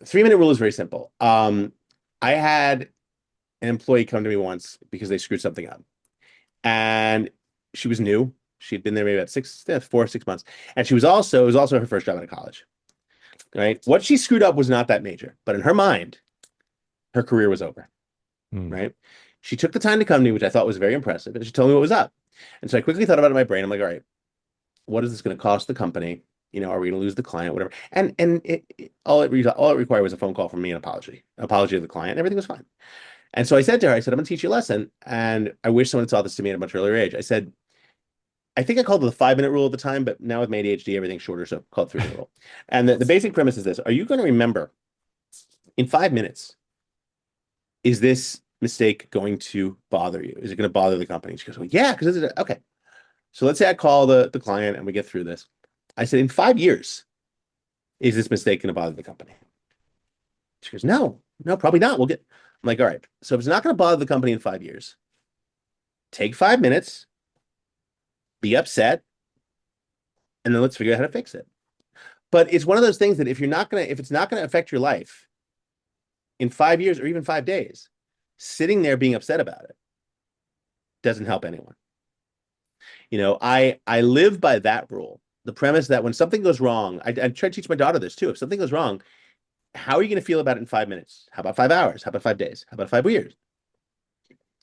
3-minute rule is very simple. I had an employee come to me once because they screwed something up, and she was new. She'd been there maybe about 4 or 6 months, and it was also her first job out of college. Right? What she screwed up was not that major, but in her mind, her career was over. Mm. Right? She took the time to come to me, which I thought was very impressive, and she told me what was up. And so I quickly thought about it in my brain. I'm like, all right, what is this going to cost the company? Are we going to lose the client, whatever? All it required was a phone call from me, an apology to the client. Everything was fine. And so I said to her, I said, I'm going to teach you a lesson. And I wish someone taught this to me at a much earlier age. I said, I think I called it the 5-minute rule at the time, but now with my ADHD, everything's shorter. So call it 3-minute rule. And the basic premise is this. Are you going to remember in 5 minutes, is this mistake going to bother you? Is it going to bother the company? She goes, well, yeah, because okay. So let's say I call the client and we get through this. I said, in 5 years, is this mistake going to bother the company? She goes, no, probably not. I'm like, all right. So if it's not going to bother the company in 5 years, take 5 minutes, be upset, and then let's figure out how to fix it. But it's one of those things that if it's not going to affect your life in 5 years or even 5 days, sitting there being upset about it doesn't help anyone. I live by that rule. The premise that when something goes wrong, I try to teach my daughter this too. If something goes wrong, how are you going to feel about it in 5 minutes? How about 5 hours? How about 5 days? How about 5 years?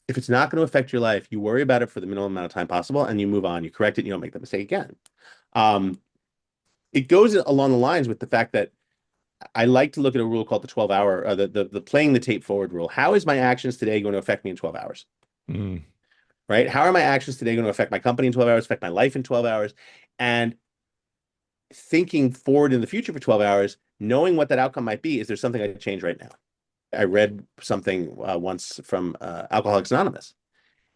If it's not going to affect your life, you worry about it for the minimum amount of time possible and you move on, you correct it, you don't make that mistake again. It goes along the lines with the fact that I like to look at a rule called the 12-hour, the playing the tape forward rule. How is my actions today going to affect me in 12 hours? Mm. Right? How are my actions today going to affect my company in 12 hours, affect my life in 12 hours? And thinking forward in the future for 12 hours, knowing what that outcome might be, is there something I can change right now? I read something once from Alcoholics Anonymous,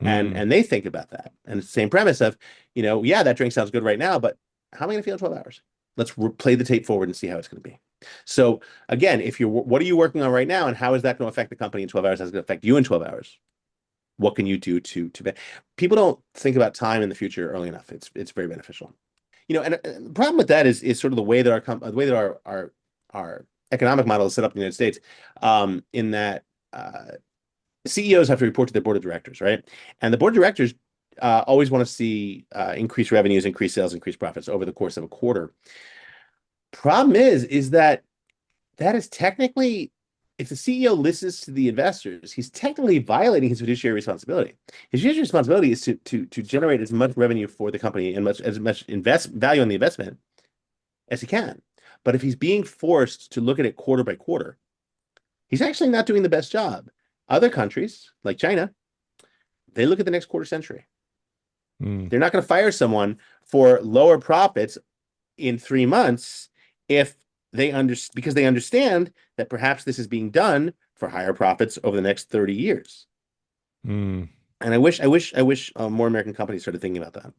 and Mm. they think about that. And it's the same premise of, yeah, that drink sounds good right now, but how am I going to feel in 12 hours? Let's play the tape forward and see how it's going to be. So again, what are you working on right now, and how is that going to affect the company in 12 hours? How's it going to affect you in 12 hours? What can you do to people don't think about time in the future early enough. It's very beneficial. And the problem with that is sort of the way that our economic model is set up in the United States, in that CEOs have to report to their board of directors, right? And the board of directors always want to see increased revenues, increased sales, increased profits over the course of a quarter. Problem is that is technically, if the CEO listens to the investors, he's technically violating his fiduciary responsibility. His fiduciary responsibility is to generate as much revenue for the company and as much invest value on the investment as he can. But if he's being forced to look at it quarter by quarter, he's actually not doing the best job. Other countries, like China, they look at the next quarter century. Mm. They're not going to fire someone for lower profits in 3 months if because they understand that perhaps this is being done for higher profits over the next 30 years. Mm. And I wish more American companies started thinking about that.